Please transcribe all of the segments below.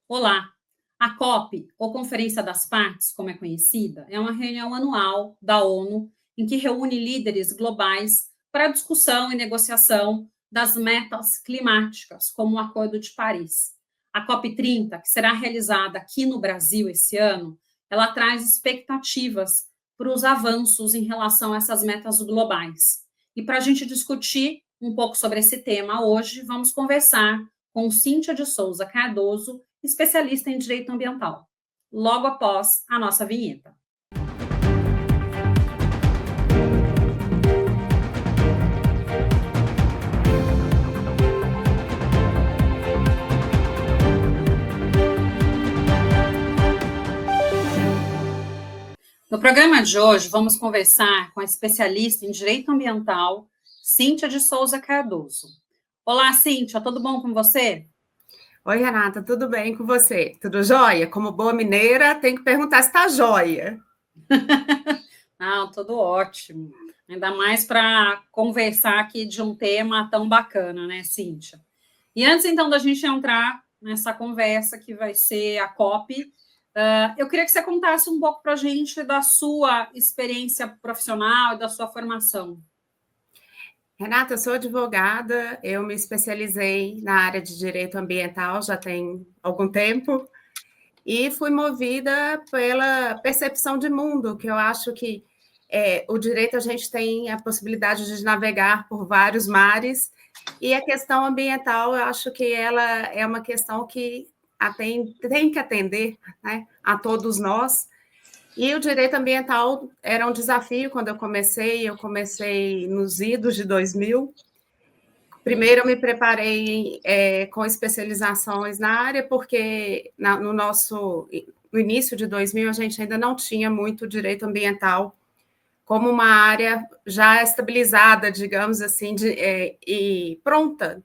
Olá! A COP, ou Conferência das Partes, como é conhecida, é uma reunião anual da ONU em que reúne líderes globais para a discussão e negociação das metas climáticas, como o Acordo de Paris. A COP30, que será realizada aqui no Brasil esse ano, ela traz expectativas para os avanços em relação a essas metas globais. E para a gente discutir um pouco sobre esse tema hoje, vamos conversar com Cíntia de Souza Cardoso, especialista em direito ambiental, logo após a nossa vinheta. No programa de hoje, vamos conversar com a especialista em direito ambiental, Cíntia de Souza Cardoso. Olá, Cíntia, tudo bom com você? Oi, Renata, tudo bem com você? Tudo jóia? Como boa mineira, tem que perguntar se está jóia. Não, tudo ótimo. Ainda mais para conversar aqui de um tema tão bacana, né, Cíntia? E antes, então, da gente entrar nessa conversa que vai ser a COP, eu queria que você contasse um pouco para a gente da sua experiência profissional e da sua formação. Renata, eu sou advogada, eu me especializei na área de direito ambiental já tem algum tempo e fui movida pela percepção de mundo, que eu acho que o direito a gente tem a possibilidade de navegar por vários mares e a questão ambiental, eu acho que ela é uma questão que tem que atender, né, a todos nós. E o direito ambiental era um desafio quando eu comecei nos idos de 2000. Primeiro, eu me preparei com especializações na área, porque no início de 2000 a gente ainda não tinha muito direito ambiental como uma área já estabilizada, digamos assim, e pronta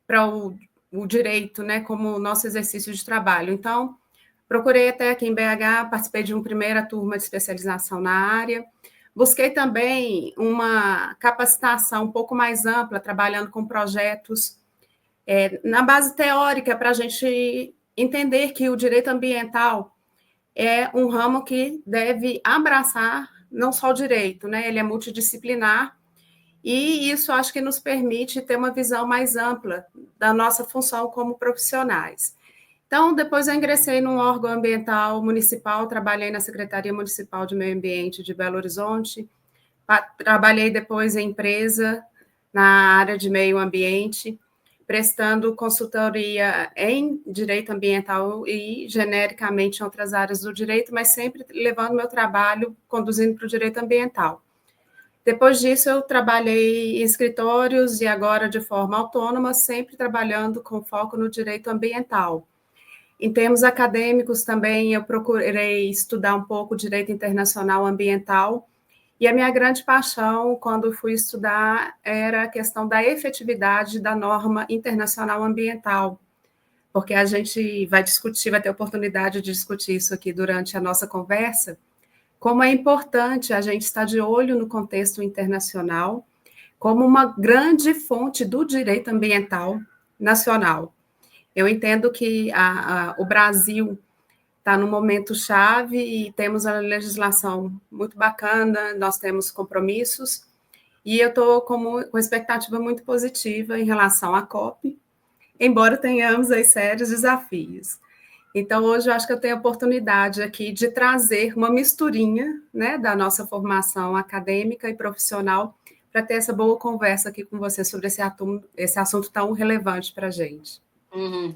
para o direito, né, como o nosso exercício de trabalho. Então, procurei até aqui em BH, participei de uma primeira turma de especialização na área. Busquei também uma capacitação um pouco mais ampla, trabalhando com projetos na base teórica, para a gente entender que o direito ambiental é um ramo que deve abraçar não só o direito, né? Ele é multidisciplinar, e isso acho que nos permite ter uma visão mais ampla da nossa função como profissionais. Então, depois eu ingressei num órgão ambiental municipal, trabalhei na Secretaria Municipal de Meio Ambiente de Belo Horizonte, trabalhei depois em empresa na área de meio ambiente, prestando consultoria em direito ambiental e genericamente em outras áreas do direito, mas sempre levando meu trabalho, conduzindo para o direito ambiental. Depois disso, eu trabalhei em escritórios e agora de forma autônoma, sempre trabalhando com foco no direito ambiental. Em termos acadêmicos também, eu procurei estudar um pouco direito internacional ambiental, e a minha grande paixão, quando fui estudar, era a questão da efetividade da norma internacional ambiental, porque a gente vai discutir, vai ter oportunidade de discutir isso aqui durante a nossa conversa, como é importante a gente estar de olho no contexto internacional, como uma grande fonte do direito ambiental nacional. Eu entendo que o Brasil está no momento chave e temos a legislação muito bacana, nós temos compromissos, e eu estou com expectativa muito positiva em relação à COP, embora tenhamos aí sérios desafios. Então, hoje eu acho que eu tenho a oportunidade aqui de trazer uma misturinha, né, da nossa formação acadêmica e profissional para ter essa boa conversa aqui com você sobre esse assunto tão relevante para a gente.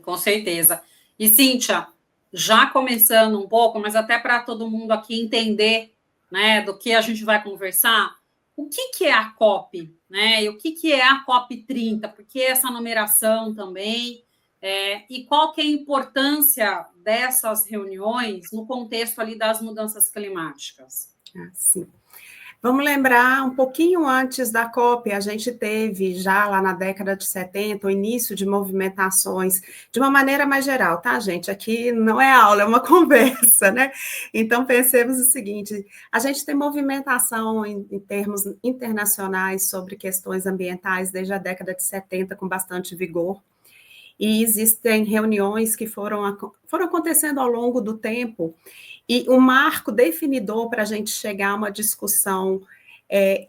Com certeza. E, Cíntia, já começando um pouco, mas até para todo mundo aqui entender, né, do que a gente vai conversar, o que é a COP, né? E o que é a COP30? Por que essa numeração também? E qual que é a importância dessas reuniões no contexto ali das mudanças climáticas? Sim. Vamos lembrar um pouquinho antes da COP, a gente teve já lá na década de 70 o início de movimentações, de uma maneira mais geral, tá, gente? Aqui não é aula, é uma conversa, né? Então, pensemos o seguinte, a gente tem movimentação em termos internacionais sobre questões ambientais desde a década de 70 com bastante vigor, e existem reuniões que foram acontecendo ao longo do tempo, e o marco definidor para a gente chegar a uma discussão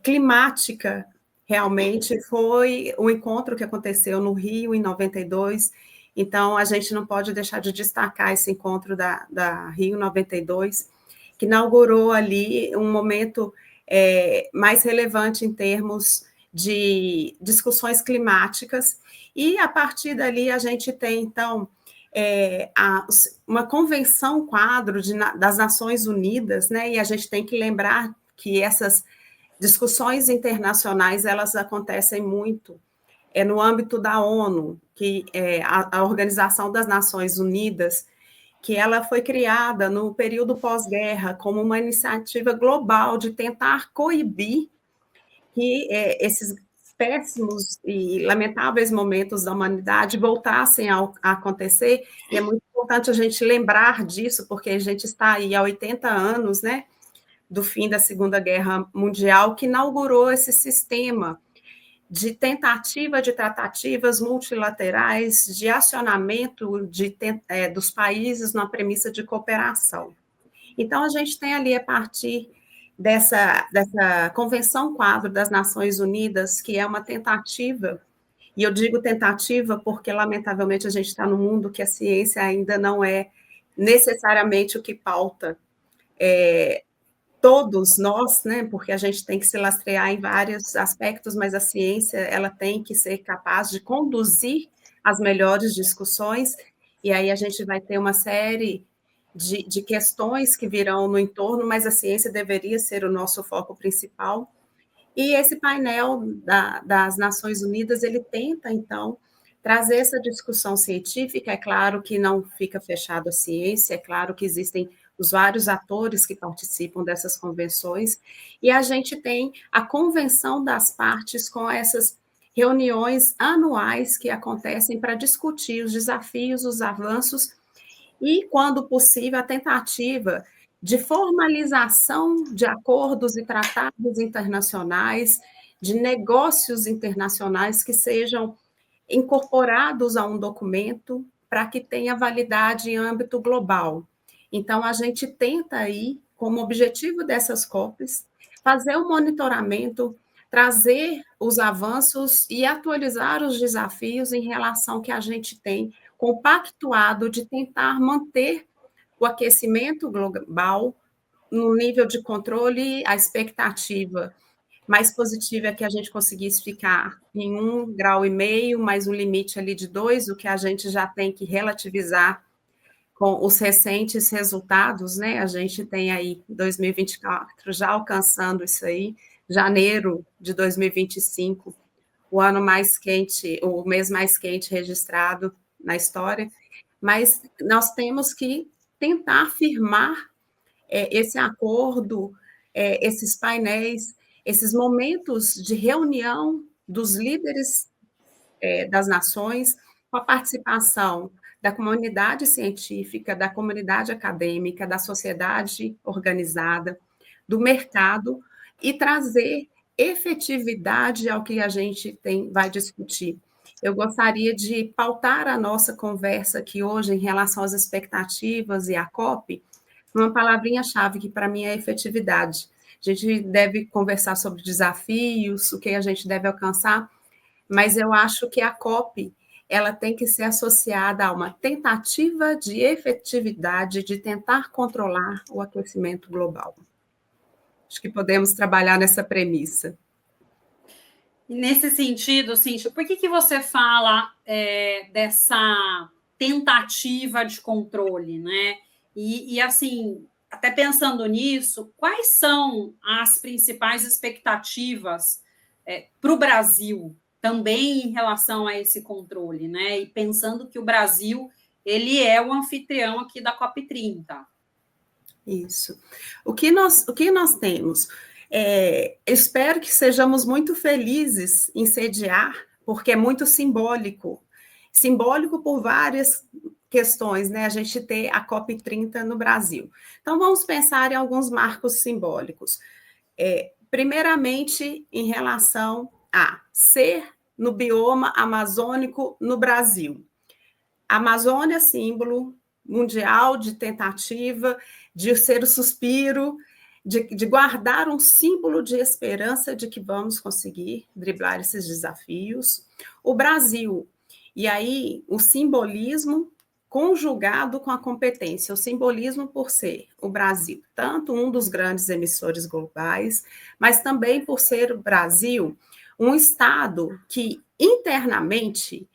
climática, realmente, foi o encontro que aconteceu no Rio, em 92. Então, a gente não pode deixar de destacar esse encontro da Rio 92, que inaugurou ali um momento mais relevante em termos de discussões climáticas, e a partir dali a gente tem, então, uma convenção quadro das Nações Unidas, né? E a gente tem que lembrar que essas discussões internacionais, elas acontecem muito no âmbito da ONU, que é a Organização das Nações Unidas, que ela foi criada no período pós-guerra como uma iniciativa global de tentar coibir que esses péssimos e lamentáveis momentos da humanidade voltassem a acontecer, e é muito importante a gente lembrar disso, porque a gente está aí há 80 anos, né, do fim da Segunda Guerra Mundial, que inaugurou esse sistema de tentativa de tratativas multilaterais, de acionamento dos países na premissa de cooperação. Então, a gente tem ali, a partir dessa Convenção Quadro das Nações Unidas, que é uma tentativa, e eu digo tentativa porque, lamentavelmente, a gente está num mundo que a ciência ainda não é necessariamente o que pauta todos nós, né, porque a gente tem que se lastrear em vários aspectos, mas a ciência, ela tem que ser capaz de conduzir as melhores discussões, e aí a gente vai ter uma série de questões que virão no entorno, mas a ciência deveria ser o nosso foco principal. E esse painel das Nações Unidas, ele tenta, então, trazer essa discussão científica. É claro que não fica fechado a ciência, é claro que existem os vários atores que participam dessas convenções, e a gente tem a convenção das partes com essas reuniões anuais que acontecem para discutir os desafios, os avanços, e, quando possível, a tentativa de formalização de acordos e tratados internacionais, de negócios internacionais que sejam incorporados a um documento para que tenha validade em âmbito global. Então, a gente tenta aí, como objetivo dessas COPs, fazer o monitoramento, trazer os avanços e atualizar os desafios em relação que a gente tem compactuado de tentar manter o aquecimento global no nível de controle. A expectativa mais positiva é que a gente conseguisse ficar em 1,5 graus, mais um limite ali de 2, o que a gente já tem que relativizar com os recentes resultados, né? A gente tem aí 2024 já alcançando isso aí, janeiro de 2025, o ano mais quente, o mês mais quente registrado na história, mas nós temos que tentar firmar esse acordo, esses painéis, esses momentos de reunião dos líderes das nações, com a participação da comunidade científica, da comunidade acadêmica, da sociedade organizada, do mercado, e trazer efetividade ao que a gente vai discutir. Eu gostaria de pautar a nossa conversa aqui hoje em relação às expectativas e à COP, uma palavrinha-chave que para mim é efetividade. A gente deve conversar sobre desafios, o que a gente deve alcançar, mas eu acho que a COP ela tem que ser associada a uma tentativa de efetividade de tentar controlar o aquecimento global. Acho que podemos trabalhar nessa premissa. Nesse sentido, Cíntia, por que você fala dessa tentativa de controle, né? E assim, até pensando nisso, quais são as principais expectativas para o Brasil também em relação a esse controle, né? E pensando que o Brasil ele é o anfitrião aqui da COP30. Isso. O que nós temos? Espero que sejamos muito felizes em sediar, porque é muito simbólico. Simbólico por várias questões, né? A gente ter a COP30 no Brasil. Então, vamos pensar em alguns marcos simbólicos. Primeiramente, em relação a ser no bioma amazônico no Brasil. A Amazônia, símbolo mundial de tentativa, de ser o suspiro, de guardar um símbolo de esperança de que vamos conseguir driblar esses desafios. O Brasil, e aí o simbolismo conjugado com a competência, o simbolismo por ser o Brasil, tanto um dos grandes emissores globais, mas também por ser o Brasil um Estado que internamente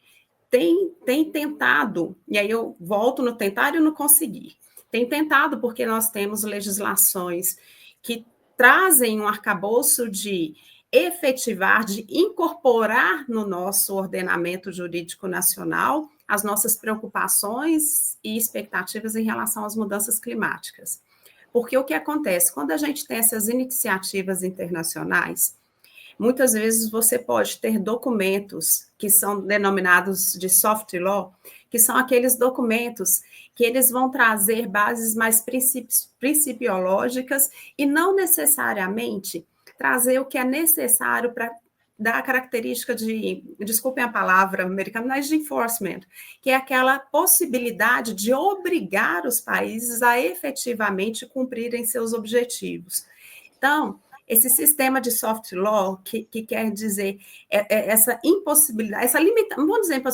tem tentado, e aí eu volto no tentar e no conseguir, tem tentado porque nós temos legislações que trazem um arcabouço de efetivar, de incorporar no nosso ordenamento jurídico nacional as nossas preocupações e expectativas em relação às mudanças climáticas. Porque o que acontece? Quando a gente tem essas iniciativas internacionais, muitas vezes você pode ter documentos que são denominados de soft law, que são aqueles documentos que eles vão trazer bases mais principiológicas e não necessariamente trazer o que é necessário para dar a característica de, desculpem a palavra americana, mas de enforcement, que é aquela possibilidade de obrigar os países a efetivamente cumprirem seus objetivos. Então, esse sistema de soft law, que quer dizer essa impossibilidade, essa limitação,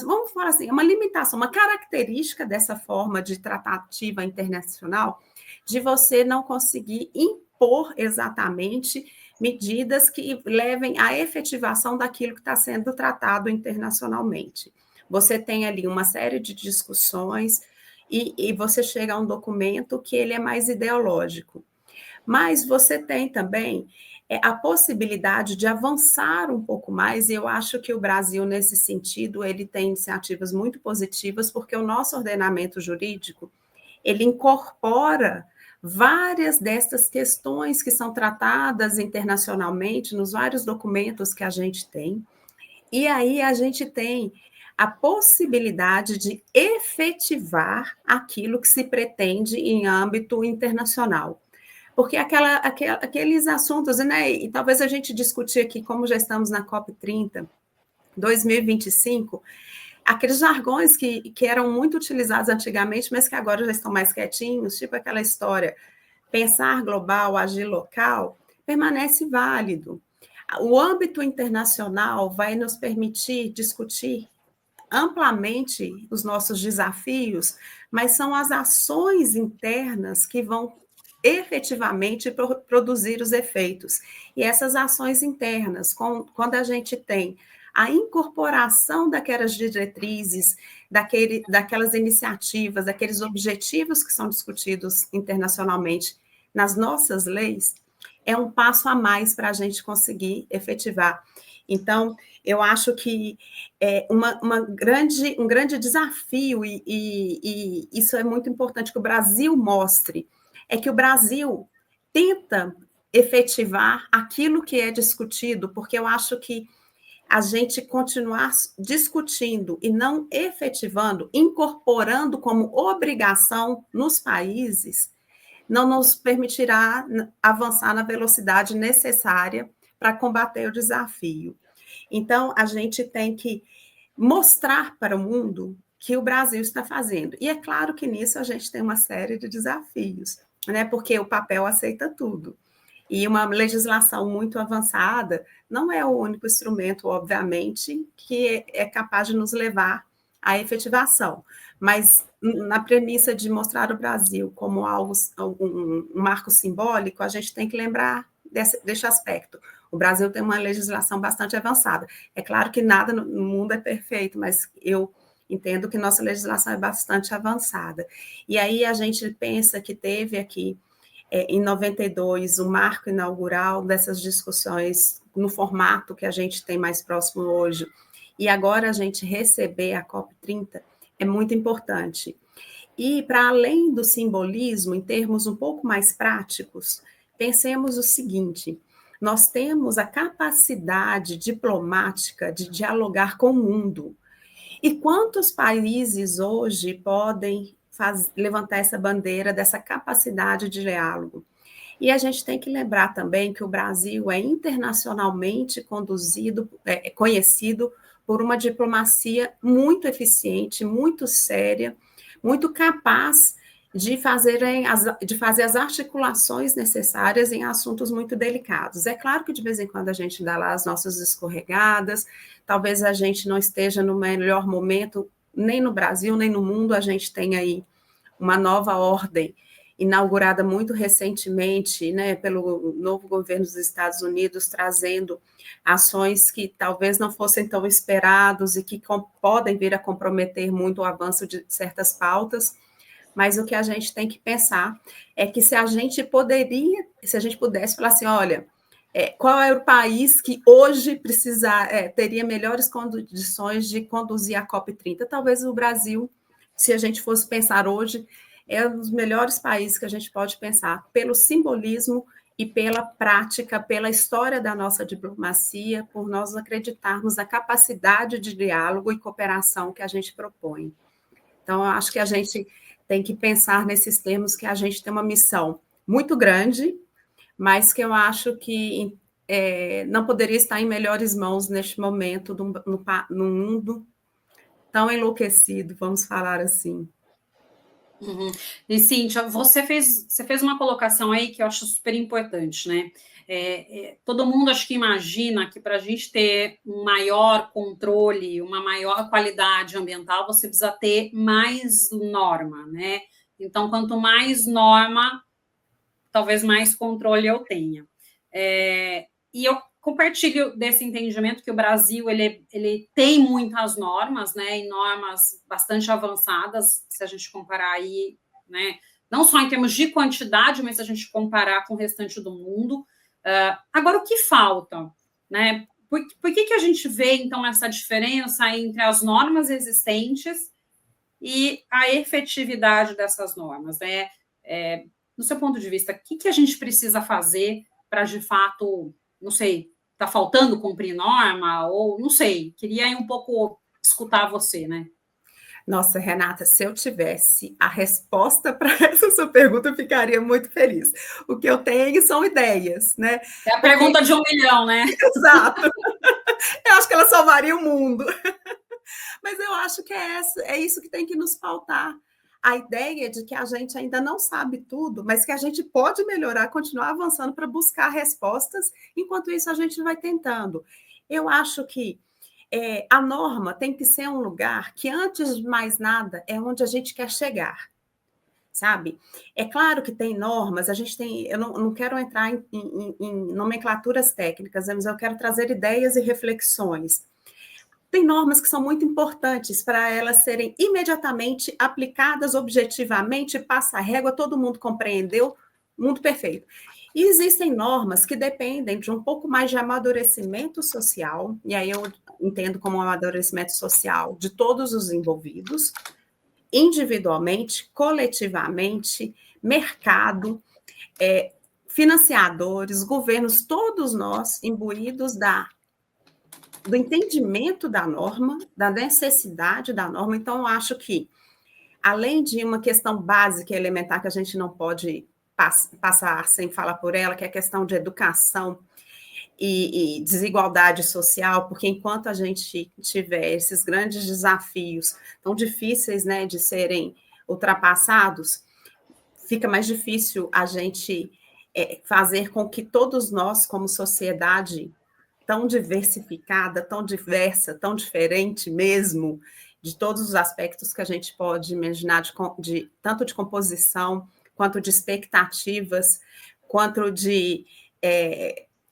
vamos falar assim, uma limitação, uma característica dessa forma de tratativa internacional, de você não conseguir impor exatamente medidas que levem à efetivação daquilo que está sendo tratado internacionalmente. Você tem ali uma série de discussões e você chega a um documento que ele é mais ideológico. Mas você tem também a possibilidade de avançar um pouco mais, e eu acho que o Brasil, nesse sentido, ele tem iniciativas muito positivas, porque o nosso ordenamento jurídico, ele incorpora várias dessas questões que são tratadas internacionalmente, nos vários documentos que a gente tem, e aí a gente tem a possibilidade de efetivar aquilo que se pretende em âmbito internacional. Porque aqueles assuntos, né, e talvez a gente discutir aqui, como já estamos na COP30, 2025, aqueles jargões que eram muito utilizados antigamente, mas que agora já estão mais quietinhos, tipo aquela história, pensar global, agir local, permanece válido. O âmbito internacional vai nos permitir discutir amplamente os nossos desafios, mas são as ações internas que vão efetivamente produzir os efeitos. E essas ações internas, quando a gente tem a incorporação daquelas diretrizes, daquelas iniciativas, daqueles objetivos que são discutidos internacionalmente nas nossas leis, é um passo a mais para a gente conseguir efetivar. Então, eu acho que é um grande desafio, e isso é muito importante que o Brasil mostre, é que o Brasil tenta efetivar aquilo que é discutido, porque eu acho que a gente continuar discutindo e não efetivando, incorporando como obrigação nos países, não nos permitirá avançar na velocidade necessária para combater o desafio. Então, a gente tem que mostrar para o mundo que o Brasil está fazendo. E é claro que nisso a gente tem uma série de desafios, né? Porque o papel aceita tudo. E uma legislação muito avançada não é o único instrumento, obviamente, que é capaz de nos levar à efetivação. Mas na premissa de mostrar o Brasil como algo, um marco simbólico, a gente tem que lembrar desse aspecto. O Brasil tem uma legislação bastante avançada. É claro que nada no mundo é perfeito, mas eu entendo que nossa legislação é bastante avançada. E aí a gente pensa que teve aqui, em 92, o marco inaugural dessas discussões no formato que a gente tem mais próximo hoje, e agora a gente receber a COP30 é muito importante. E, para além do simbolismo, em termos um pouco mais práticos, pensemos o seguinte: nós temos a capacidade diplomática de dialogar com o mundo. E quantos países hoje podem levantar essa bandeira dessa capacidade de diálogo? E a gente tem que lembrar também que o Brasil é internacionalmente conhecido por uma diplomacia muito eficiente, muito séria, muito capaz de fazer as articulações necessárias em assuntos muito delicados. É claro que de vez em quando a gente dá lá as nossas escorregadas, talvez a gente não esteja no melhor momento, nem no Brasil, nem no mundo, a gente tem aí uma nova ordem inaugurada muito recentemente, né, pelo novo governo dos Estados Unidos, trazendo ações que talvez não fossem tão esperados e que podem vir a comprometer muito o avanço de certas pautas, mas o que a gente tem que pensar é que se a gente pudesse falar assim, olha, qual é o país que hoje teria melhores condições de conduzir a COP30? Talvez o Brasil, se a gente fosse pensar hoje, é um dos melhores países que a gente pode pensar, pelo simbolismo e pela prática, pela história da nossa diplomacia, por nós acreditarmos na capacidade de diálogo e cooperação que a gente propõe. Então, eu acho que a gente tem que pensar nesses termos, que a gente tem uma missão muito grande, mas que eu acho que não poderia estar em melhores mãos neste momento, no mundo tão enlouquecido, vamos falar assim. Uhum. E, Cíntia, você fez uma colocação aí que eu acho super importante, né? Todo mundo acho que imagina que para a gente ter um maior controle, uma maior qualidade ambiental, você precisa ter mais norma, né? Então, quanto mais norma, talvez mais controle eu tenha. E eu compartilho desse entendimento que o Brasil ele tem muitas normas, né, e normas bastante avançadas, se a gente comparar aí, né, não só em termos de quantidade, mas se a gente comparar com o restante do mundo. Agora, o que falta? Né? Por que a gente vê, então, essa diferença entre as normas existentes e a efetividade dessas normas? Né? No seu ponto de vista, o que a gente precisa fazer para, de fato, não sei, está faltando cumprir norma, ou não sei, queria aí um pouco escutar você, né? Nossa, Renata, se eu tivesse a resposta para essa sua pergunta, eu ficaria muito feliz. O que eu tenho são ideias, né? É a pergunta de 1 milhão, né? Exato. Eu acho que ela salvaria o mundo. Mas eu acho que é isso que tem que nos faltar. A ideia de que a gente ainda não sabe tudo, mas que a gente pode melhorar, continuar avançando para buscar respostas, enquanto isso a gente vai tentando. Eu acho que a norma tem que ser um lugar que, antes de mais nada, é onde a gente quer chegar, sabe? É claro que tem normas, eu não quero entrar em nomenclaturas técnicas, mas eu quero trazer ideias e reflexões. Tem normas que são muito importantes para elas serem imediatamente aplicadas objetivamente, passa a régua, todo mundo compreendeu, mundo perfeito. E existem normas que dependem de um pouco mais de amadurecimento social, e aí eu entendo como um amadurecimento social de todos os envolvidos, individualmente, coletivamente, mercado, financiadores, governos, todos nós imbuídos do entendimento da norma, da necessidade da norma. Então, eu acho que, além de uma questão básica e elementar que a gente não pode passar sem falar por ela, que é a questão de educação e desigualdade social, porque enquanto a gente tiver esses grandes desafios tão difíceis, né, de serem ultrapassados, fica mais difícil a gente fazer com que todos nós, como sociedade tão diversificada, tão diversa, tão diferente mesmo, de todos os aspectos que a gente pode imaginar, tanto de composição, quanto de expectativas, quanto de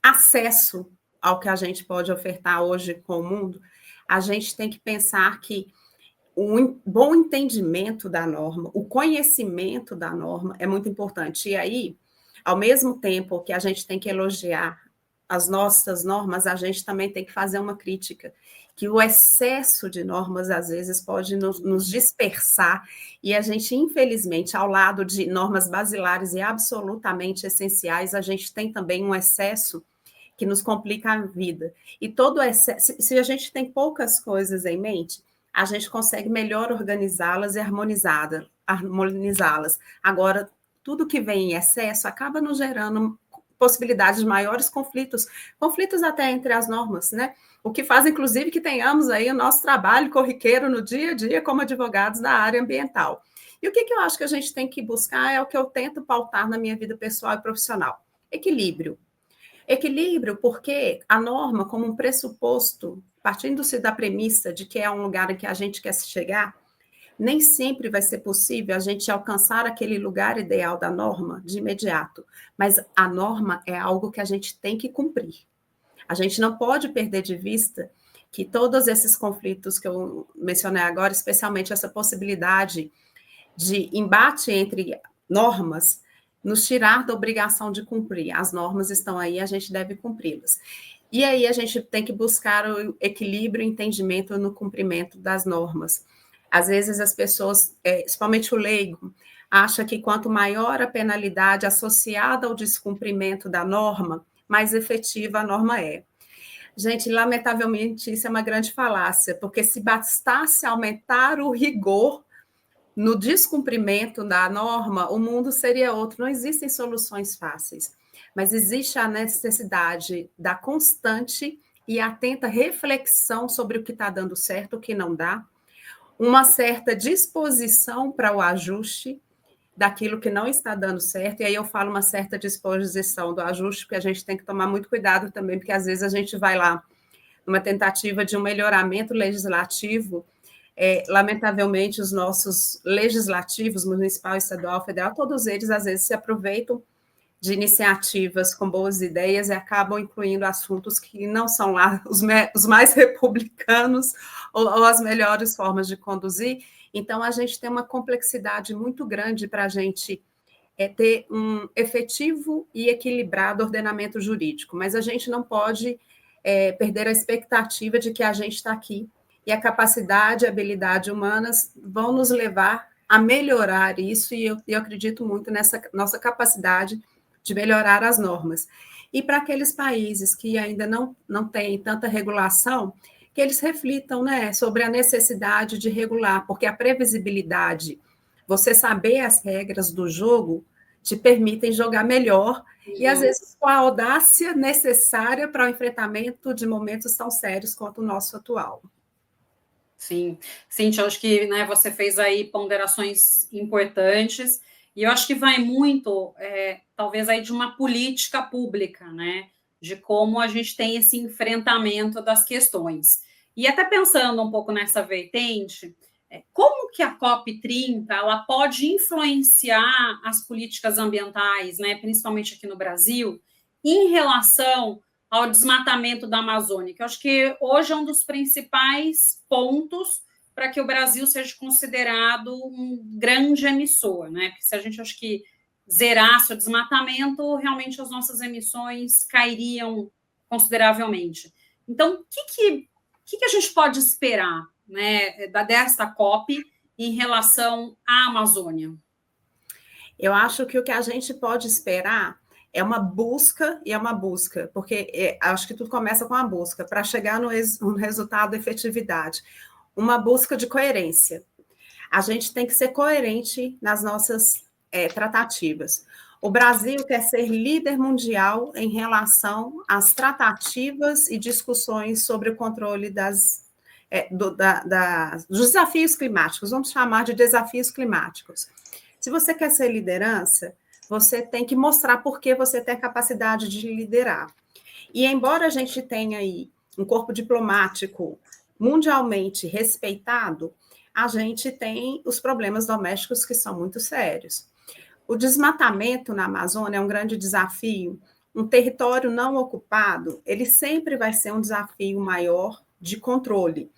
acesso ao que a gente pode ofertar hoje com o mundo, a gente tem que pensar que o bom entendimento da norma, o conhecimento da norma é muito importante. E aí, ao mesmo tempo que a gente tem que elogiar as nossas normas, a gente também tem que fazer uma crítica, que o excesso de normas, às vezes, pode nos dispersar, e a gente, infelizmente, ao lado de normas basilares e absolutamente essenciais, a gente tem também um excesso que nos complica a vida. E todo excesso, se a gente tem poucas coisas em mente, a gente consegue melhor organizá-las e harmonizá-las. Agora, tudo que vem em excesso acaba nos gerando possibilidade de maiores conflitos até entre as normas, né? O que faz, inclusive, que tenhamos aí o nosso trabalho corriqueiro no dia a dia como advogados da área ambiental. E o que eu acho que a gente tem que buscar é o que eu tento pautar na minha vida pessoal e profissional: equilíbrio. Equilíbrio, porque a norma, como um pressuposto, partindo-se da premissa de que é um lugar em que a gente quer se chegar, nem sempre vai ser possível a gente alcançar aquele lugar ideal da norma de imediato, mas a norma é algo que a gente tem que cumprir. A gente não pode perder de vista que todos esses conflitos que eu mencionei agora, especialmente essa possibilidade de embate entre normas, nos tirar da obrigação de cumprir. As normas estão aí, a gente deve cumpri-las. E aí a gente tem que buscar o equilíbrio e entendimento no cumprimento das normas. Às vezes as pessoas, principalmente o leigo, acha que quanto maior a penalidade associada ao descumprimento da norma, mais efetiva a norma é. Gente, lamentavelmente, isso é uma grande falácia, porque se bastasse aumentar o rigor no descumprimento da norma, o mundo seria outro. Não existem soluções fáceis, mas existe a necessidade da constante e atenta reflexão sobre o que está dando certo, o que não dá, uma certa disposição para o ajuste daquilo que não está dando certo, e aí eu falo uma certa disposição do ajuste, porque a gente tem que tomar muito cuidado também, porque às vezes a gente vai lá numa tentativa de um melhoramento legislativo. Lamentavelmente, os nossos legislativos, municipal, estadual, federal, todos eles, às vezes, se aproveitam de iniciativas com boas ideias e acabam incluindo assuntos que não são lá os mais republicanos ou as melhores formas de conduzir. Então, a gente tem uma complexidade muito grande para a gente ter um efetivo e equilibrado ordenamento jurídico, mas a gente não pode perder a expectativa de que a gente está aqui e a capacidade e a habilidade humanas vão nos levar a melhorar isso, e eu acredito muito nessa nossa capacidade de melhorar as normas. E para aqueles países que ainda não têm tanta regulação, que eles reflitam, né, sobre a necessidade de regular, porque a previsibilidade, você saber as regras do jogo, te permitem jogar melhor, e às vezes com a audácia necessária para o enfrentamento de momentos tão sérios quanto o nosso atual. Sim, Cíntia, eu acho que, né, você fez aí ponderações importantes, e eu acho que vai muito, talvez, aí de uma política pública, né, de como a gente tem esse enfrentamento das questões. E até pensando um pouco nessa vertente, como que a COP30 ela pode influenciar as políticas ambientais, né, principalmente aqui no Brasil, em relação ao desmatamento da Amazônia, que eu acho que hoje é um dos principais pontos para que o Brasil seja considerado um grande emissor, né? Porque se a gente, acho que, zerasse o desmatamento, realmente as nossas emissões cairiam consideravelmente. Então, o que a gente pode esperar, né, desta COP em relação à Amazônia? Eu acho que o que a gente pode esperar é uma busca, porque acho que tudo começa com a busca, para chegar no resultado efetividade. Uma busca de coerência. A gente tem que ser coerente nas nossas tratativas. O Brasil quer ser líder mundial em relação às tratativas e discussões sobre o controle dos desafios climáticos, vamos chamar de desafios climáticos. Se você quer ser liderança, você tem que mostrar por que você tem a capacidade de liderar. E embora a gente tenha aí um corpo diplomático mundialmente respeitado, a gente tem os problemas domésticos que são muito sérios. O desmatamento na Amazônia é um grande desafio. Um território não ocupado, ele sempre vai ser um desafio maior de controle.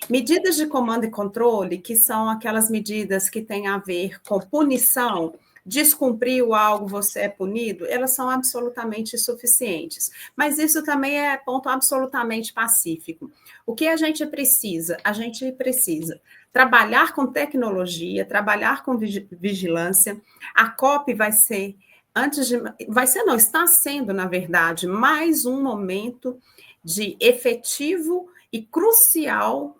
Medidas de comando e controle, que são aquelas medidas que têm a ver com punição, descumpriu algo, você é punido, elas são absolutamente insuficientes. Mas isso também é ponto absolutamente pacífico. O que a gente precisa? A gente precisa trabalhar com tecnologia, trabalhar com vigilância. A COP vai ser, está sendo, na verdade, mais um momento de efetivo e crucial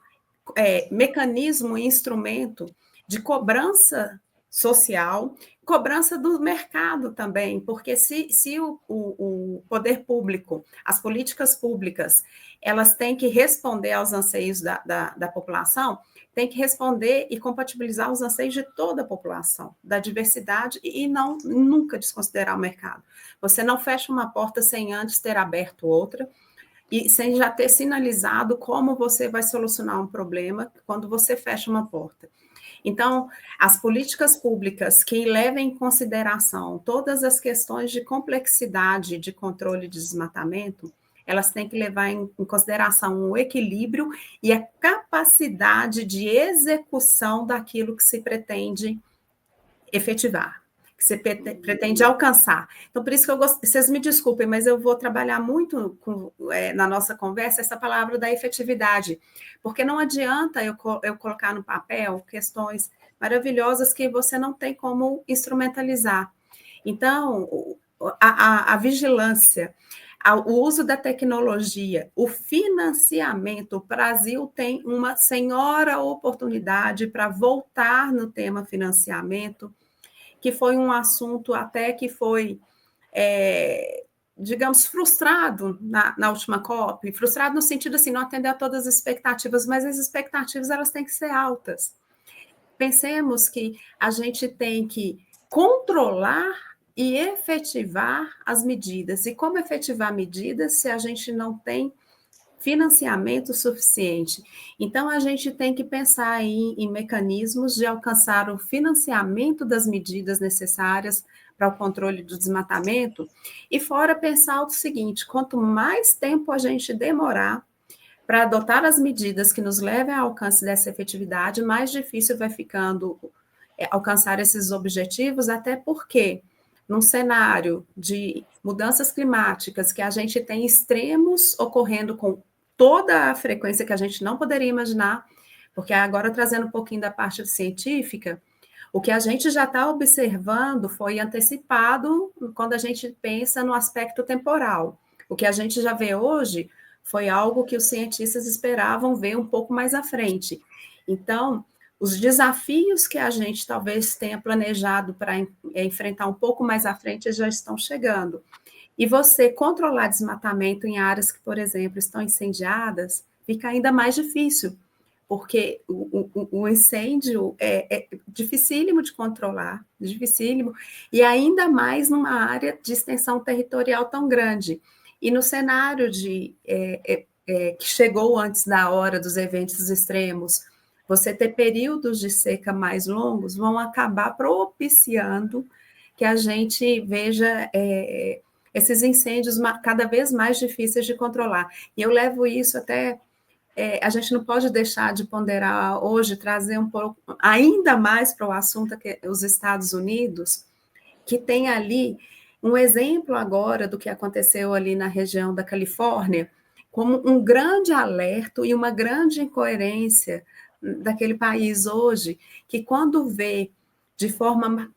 mecanismo e instrumento de cobrança social, cobrança do mercado também, porque se o poder público, as políticas públicas, elas têm que responder aos anseios da população, tem que responder e compatibilizar os anseios de toda a população, da diversidade, e não nunca desconsiderar o mercado. Você não fecha uma porta sem antes ter aberto outra, e sem já ter sinalizado como você vai solucionar um problema quando você fecha uma porta. Então, as políticas públicas que levem em consideração todas as questões de complexidade de controle de desmatamento, elas têm que levar em consideração o equilíbrio e a capacidade de execução daquilo que se pretende efetivar, que você pretende alcançar. Então, por isso que eu gosto, vocês me desculpem, mas eu vou trabalhar muito na nossa conversa essa palavra da efetividade, porque não adianta eu colocar no papel questões maravilhosas que você não tem como instrumentalizar. Então, a vigilância, o uso da tecnologia, o financiamento, o Brasil tem uma senhora oportunidade para voltar no tema financiamento, que foi um assunto até que foi, digamos, frustrado na última COP, frustrado no sentido assim, não atender a todas as expectativas, mas as expectativas elas têm que ser altas. Pensemos que a gente tem que controlar e efetivar as medidas. E como efetivar medidas se a gente não tem financiamento suficiente? Então, a gente tem que pensar em mecanismos de alcançar o financiamento das medidas necessárias para o controle do desmatamento, e fora pensar o seguinte: quanto mais tempo a gente demorar para adotar as medidas que nos levem ao alcance dessa efetividade, mais difícil vai ficando alcançar esses objetivos, até porque num cenário de mudanças climáticas, que a gente tem extremos ocorrendo com toda a frequência que a gente não poderia imaginar, porque agora trazendo um pouquinho da parte científica, o que a gente já está observando foi antecipado quando a gente pensa no aspecto temporal. O que a gente já vê hoje foi algo que os cientistas esperavam ver um pouco mais à frente. Então, os desafios que a gente talvez tenha planejado para enfrentar um pouco mais à frente já estão chegando. E você controlar desmatamento em áreas que, por exemplo, estão incendiadas, fica ainda mais difícil, porque o incêndio é dificílimo de controlar, dificílimo, e ainda mais numa área de extensão territorial tão grande. E no cenário que chegou antes da hora dos eventos extremos, você ter períodos de seca mais longos vão acabar propiciando que a gente veja esses incêndios cada vez mais difíceis de controlar. E eu levo isso até... a gente não pode deixar de ponderar hoje, trazer um pouco, ainda mais para o assunto que os Estados Unidos, que tem ali um exemplo agora do que aconteceu ali na região da Califórnia, como um grande alerta e uma grande incoerência daquele país hoje, que quando vê de forma,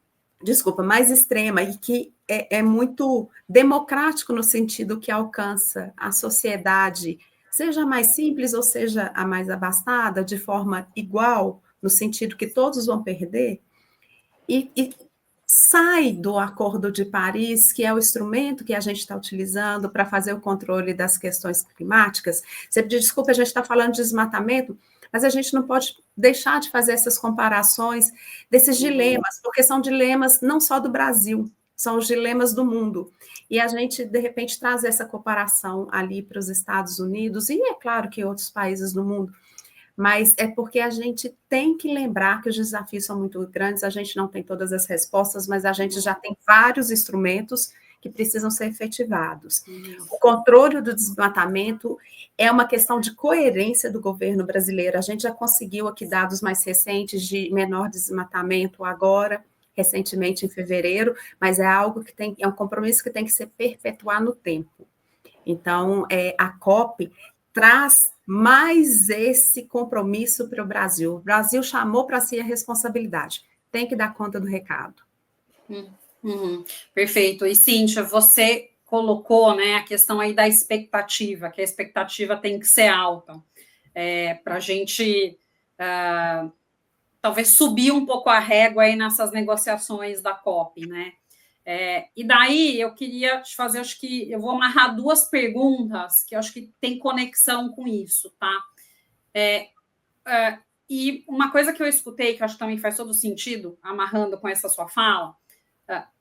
mais extrema, e que é muito democrático no sentido que alcança a sociedade, seja a mais simples ou seja a mais abastada, de forma igual, no sentido que todos vão perder, e sai do Acordo de Paris, que é o instrumento que a gente está utilizando para fazer o controle das questões climáticas. Você pediu desculpa, a gente está falando de desmatamento, mas a gente não pode deixar de fazer essas comparações desses dilemas, porque são dilemas não só do Brasil, são os dilemas do mundo. E a gente, de repente, traz essa comparação ali para os Estados Unidos, e é claro que outros países do mundo, mas é porque a gente tem que lembrar que os desafios são muito grandes, a gente não tem todas as respostas, mas a gente já tem vários instrumentos que precisam ser efetivados. O controle do desmatamento é uma questão de coerência do governo brasileiro. A gente já conseguiu aqui dados mais recentes de menor desmatamento agora, recentemente em fevereiro, mas é algo que é um compromisso que tem que ser perpetuado no tempo. Então, a COP traz mais esse compromisso para o Brasil. O Brasil chamou para si a responsabilidade, tem que dar conta do recado. Perfeito. E, Cíntia, você colocou, né, a questão aí da expectativa, que a expectativa tem que ser alta, para a gente talvez subir um pouco a régua aí nessas negociações da COP, né? E daí eu queria te fazer, acho que eu vou amarrar duas perguntas que eu acho que tem conexão com isso, tá? E uma coisa que eu escutei, que eu acho que também faz todo sentido, amarrando com essa sua fala,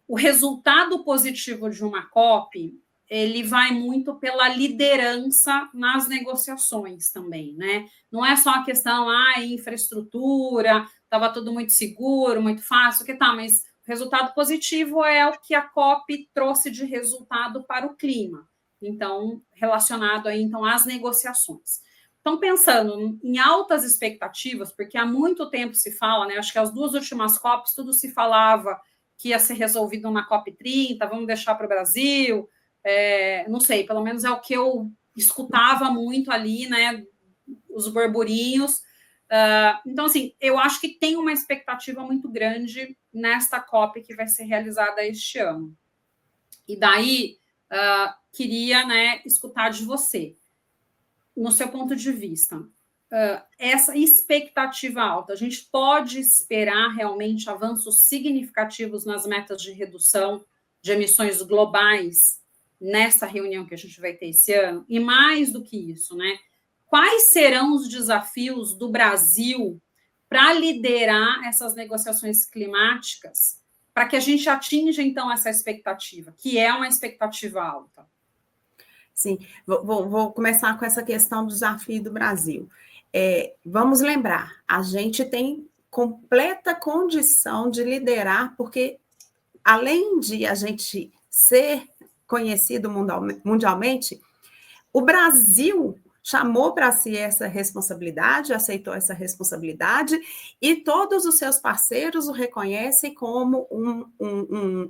o resultado positivo de uma COP, ele vai muito pela liderança nas negociações também, né? Não é só a questão, infraestrutura, estava tudo muito seguro, muito fácil, que tá, mas o resultado positivo é o que a COP trouxe de resultado para o clima. Então, relacionado aí, então, às negociações. Então, pensando em altas expectativas, porque há muito tempo se fala, né? Acho que as duas últimas COPs, tudo se falava que ia ser resolvido na COP30, vamos deixar para o Brasil, não sei, pelo menos é o que eu escutava muito ali, né? Os burburinhos. Então, assim, eu acho que tem uma expectativa muito grande nesta COP que vai ser realizada este ano. E daí, queria, né, escutar de você, no seu ponto de vista, essa expectativa alta, a gente pode esperar realmente avanços significativos nas metas de redução de emissões globais nessa reunião que a gente vai ter esse ano? E mais do que isso, né? Quais serão os desafios do Brasil para liderar essas negociações climáticas para que a gente atinja, então, essa expectativa, que é uma expectativa alta? Sim, vou começar com essa questão do desafio do Brasil. Vamos lembrar, a gente tem completa condição de liderar, porque além de a gente ser conhecido mundialmente, o Brasil chamou para si essa responsabilidade, aceitou essa responsabilidade, e todos os seus parceiros o reconhecem como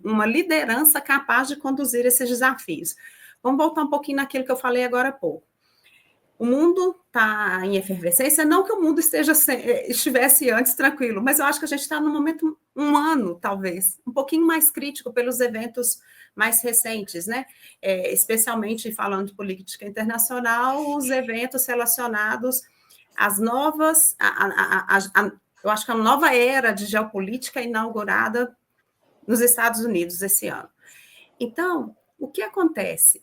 uma liderança capaz de conduzir esses desafios. Vamos voltar um pouquinho naquilo que eu falei agora há pouco. O mundo está em efervescência, não que o mundo estivesse antes tranquilo, mas eu acho que a gente está num momento humano, talvez, um pouquinho mais crítico pelos eventos mais recentes, né? Especialmente falando de política internacional, os eventos relacionados às novas, eu acho que a nova era de geopolítica inaugurada nos Estados Unidos esse ano. Então, o que acontece?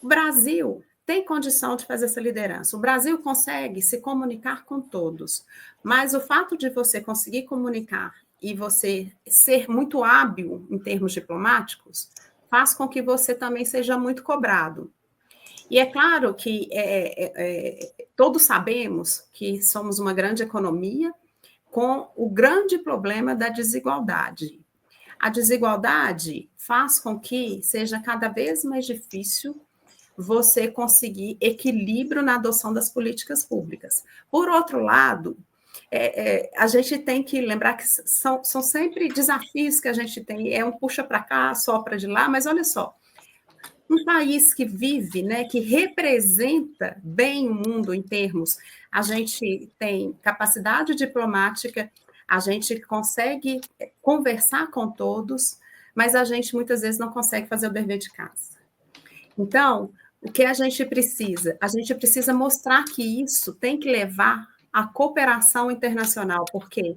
O Brasil tem condição de fazer essa liderança. O Brasil consegue se comunicar com todos, mas o fato de você conseguir comunicar e você ser muito hábil em termos diplomáticos faz com que você também seja muito cobrado. E é claro que todos sabemos que somos uma grande economia com o grande problema da desigualdade. A desigualdade faz com que seja cada vez mais difícil você conseguir equilíbrio na adoção das políticas públicas. Por outro lado, a gente tem que lembrar que são sempre desafios que a gente tem, um puxa para cá, sopra de lá, mas olha só, um país que vive, né, que representa bem o mundo em termos, a gente tem capacidade diplomática, a gente consegue conversar com todos, mas a gente muitas vezes não consegue fazer o dever de casa. Então, o que a gente precisa? A gente precisa mostrar que isso tem que levar à cooperação internacional, porque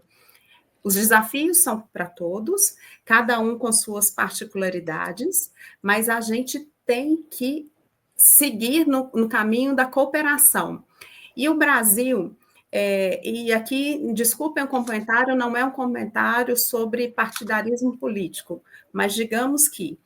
os desafios são para todos, cada um com suas particularidades, mas a gente tem que seguir no caminho da cooperação. E o Brasil, e aqui, desculpem o comentário, não é um comentário sobre partidarismo político, mas digamos que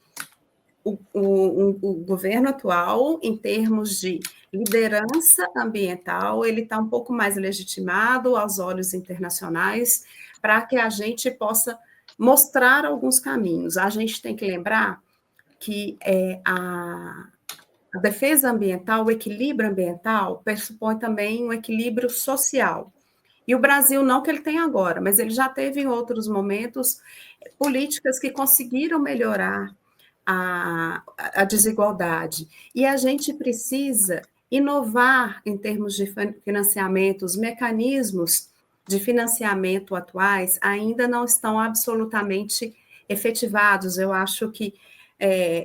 o governo atual, em termos de liderança ambiental, ele está um pouco mais legitimado aos olhos internacionais para que a gente possa mostrar alguns caminhos. A gente tem que lembrar que a defesa ambiental, o equilíbrio ambiental, pressupõe também um equilíbrio social. E o Brasil, não que ele tenha agora, mas ele já teve em outros momentos políticas que conseguiram melhorar a desigualdade. E a gente precisa inovar em termos de financiamento. Os mecanismos de financiamento atuais ainda não estão absolutamente efetivados. Eu acho que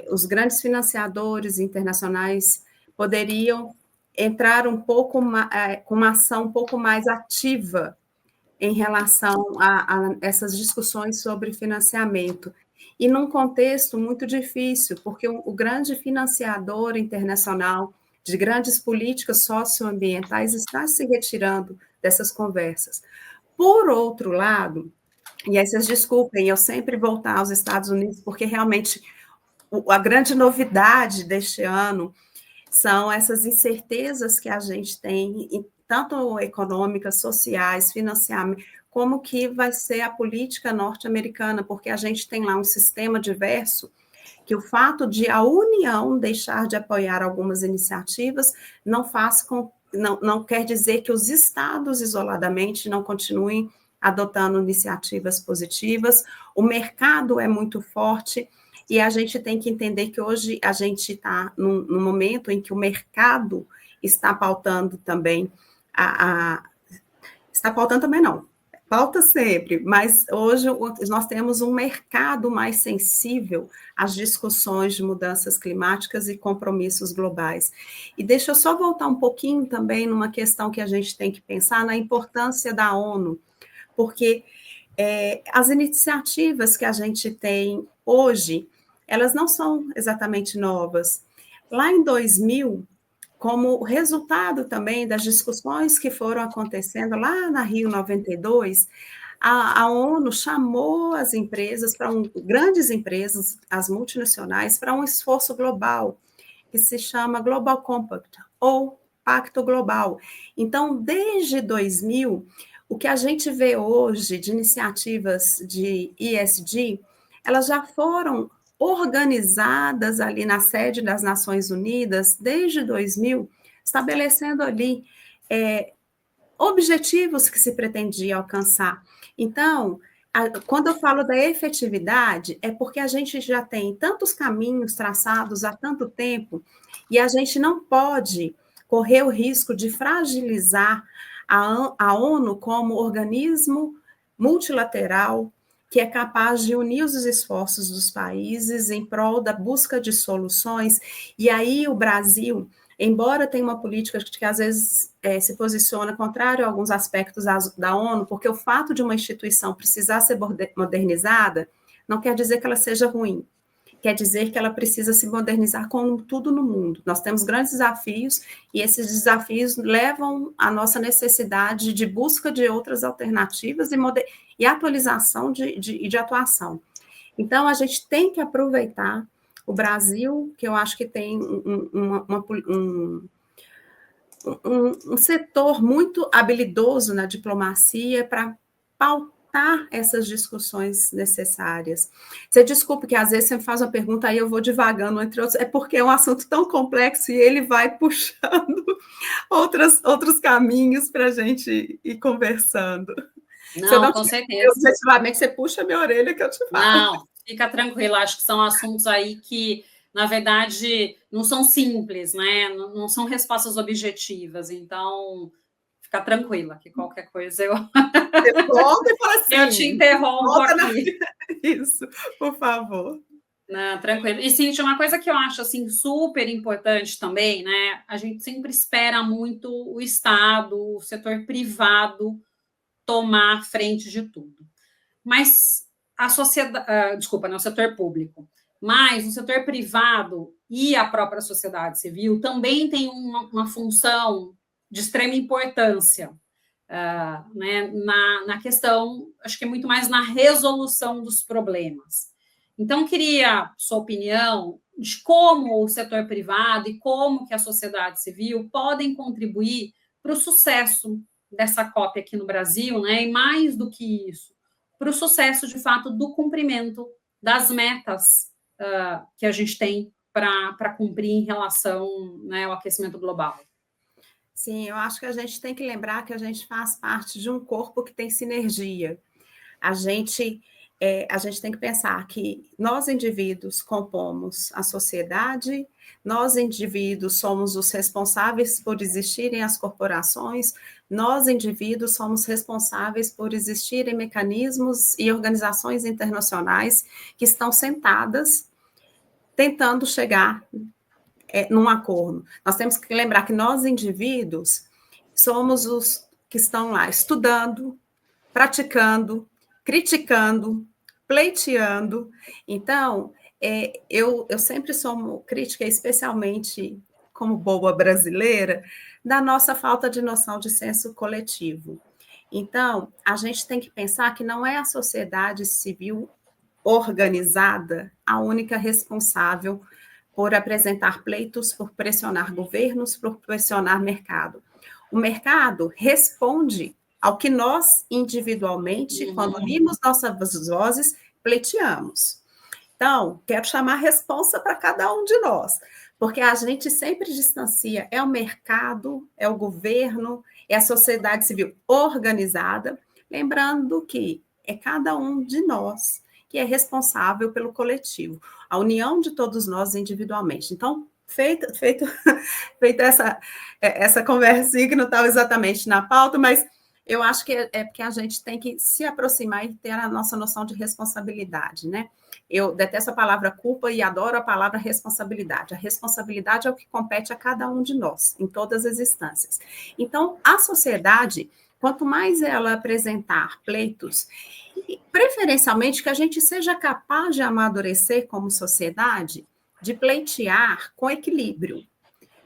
os grandes financiadores internacionais poderiam entrar um pouco com uma ação um pouco mais ativa em relação a essas discussões sobre financiamento. E num contexto muito difícil, porque o grande financiador internacional de grandes políticas socioambientais está se retirando dessas conversas. Por outro lado, e aí vocês desculpem, eu sempre voltar aos Estados Unidos, porque realmente a grande novidade deste ano são essas incertezas que a gente tem, tanto econômicas, sociais, financiamento, como que vai ser a política norte-americana, porque a gente tem lá um sistema diverso, que o fato de a União deixar de apoiar algumas iniciativas não quer dizer que os estados, isoladamente, não continuem adotando iniciativas positivas. O mercado é muito forte, e a gente tem que entender que hoje a gente está num momento em que o mercado está pautando também está pautando também não, pauta sempre, mas hoje nós temos um mercado mais sensível às discussões de mudanças climáticas e compromissos globais. E deixa eu só voltar um pouquinho também numa questão que a gente tem que pensar na importância da ONU, porque as iniciativas que a gente tem hoje, elas não são exatamente novas. Lá em 2000, como resultado também das discussões que foram acontecendo lá na Rio 92, a ONU chamou as empresas, grandes empresas, as multinacionais, para um esforço global, que se chama Global Compact, ou Pacto Global. Então, desde 2000, o que a gente vê hoje de iniciativas de ESG, elas já foram organizadas ali na sede das Nações Unidas, desde 2000, estabelecendo ali objetivos que se pretendia alcançar. Então, quando eu falo da efetividade, é porque a gente já tem tantos caminhos traçados há tanto tempo, e a gente não pode correr o risco de fragilizar a ONU como organismo multilateral que é capaz de unir os esforços dos países em prol da busca de soluções. E aí o Brasil, embora tenha uma política que às vezes se posiciona contrário a alguns aspectos da ONU, porque o fato de uma instituição precisar ser modernizada não quer dizer que ela seja ruim, quer dizer que ela precisa se modernizar como tudo no mundo. Nós temos grandes desafios, e esses desafios levam à nossa necessidade de busca de outras alternativas e atualização de atuação. Então, a gente tem que aproveitar o Brasil, que eu acho que tem um setor muito habilidoso na diplomacia para pautar essas discussões necessárias. Você desculpe que às vezes você me faz uma pergunta, aí eu vou divagando, entre outros, é porque é um assunto tão complexo e ele vai puxando outros caminhos para a gente ir conversando. Não, com certeza. Objetivamente, você puxa a minha orelha que eu te falo. Não, fica tranquila, acho que são assuntos aí que, na verdade, não são simples, né? Não são respostas objetivas, então fica tranquila, que qualquer coisa Você volta e fala assim. Eu te interrompo aqui. Isso, por favor. Não, tranquilo. E, Cíntia, uma coisa que eu acho assim, super importante também, né? A gente sempre espera muito o Estado, o setor privado tomar a frente de tudo. Mas a sociedade, desculpa, não, o setor público, mas o setor privado e a própria sociedade civil também tem uma função de extrema importância, né, na questão, acho que é muito mais na resolução dos problemas. Então, queria sua opinião de como o setor privado e como que a sociedade civil podem contribuir para o sucesso dessa COP aqui no Brasil, né, e mais do que isso, para o sucesso, de fato, do cumprimento das metas que a gente tem para cumprir em relação, né, ao aquecimento global. Sim, eu acho que a gente tem que lembrar que a gente faz parte de um corpo que tem sinergia. A gente tem que pensar que nós, indivíduos, compomos a sociedade, nós, indivíduos, somos os responsáveis por existirem as corporações, nós, indivíduos, somos responsáveis por existirem mecanismos e organizações internacionais que estão sentadas tentando chegar num acordo. Nós temos que lembrar que nós, indivíduos, somos os que estão lá estudando, praticando, criticando, pleiteando. Então, eu sempre sou crítica, especialmente como boa brasileira, da nossa falta de noção de senso coletivo. Então, a gente tem que pensar que não é a sociedade civil organizada a única responsável por apresentar pleitos, por pressionar governos, por pressionar mercado. O mercado responde ao que nós, individualmente, quando unimos nossas vozes, pleiteamos. Então, quero chamar a responsa para cada um de nós, porque a gente sempre distancia, é o mercado, é o governo, é a sociedade civil organizada, lembrando que é cada um de nós que é responsável pelo coletivo, a união de todos nós individualmente. Então, feita essa conversinha que não estava exatamente na pauta, mas eu acho que é porque a gente tem que se aproximar e ter a nossa noção de responsabilidade, né? Eu detesto a palavra culpa e adoro a palavra responsabilidade. A responsabilidade é o que compete a cada um de nós, em todas as instâncias. Então, a sociedade, quanto mais ela apresentar pleitos, preferencialmente que a gente seja capaz de amadurecer como sociedade, de pleitear com equilíbrio.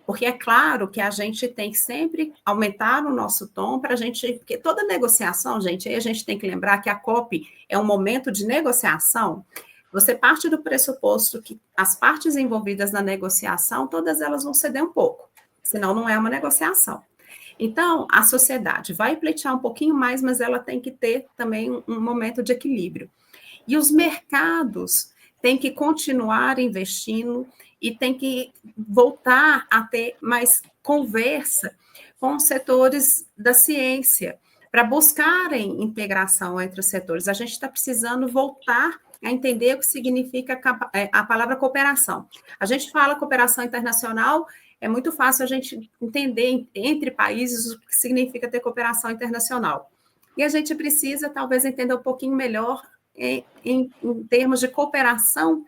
Porque é claro que a gente tem que sempre aumentar o nosso tom para a gente. Porque toda negociação, gente, aí a gente tem que lembrar que a COP é um momento de negociação. Você parte do pressuposto que as partes envolvidas na negociação, todas elas vão ceder um pouco, senão não é uma negociação. Então, a sociedade vai pleitear um pouquinho mais, mas ela tem que ter também um momento de equilíbrio. E os mercados têm que continuar investindo e tem que voltar a ter mais conversa com os setores da ciência, para buscarem integração entre os setores. A gente está precisando voltar a entender o que significa a palavra cooperação. A gente fala cooperação internacional, é muito fácil a gente entender entre países o que significa ter cooperação internacional. E a gente precisa, talvez, entender um pouquinho melhor em termos de cooperação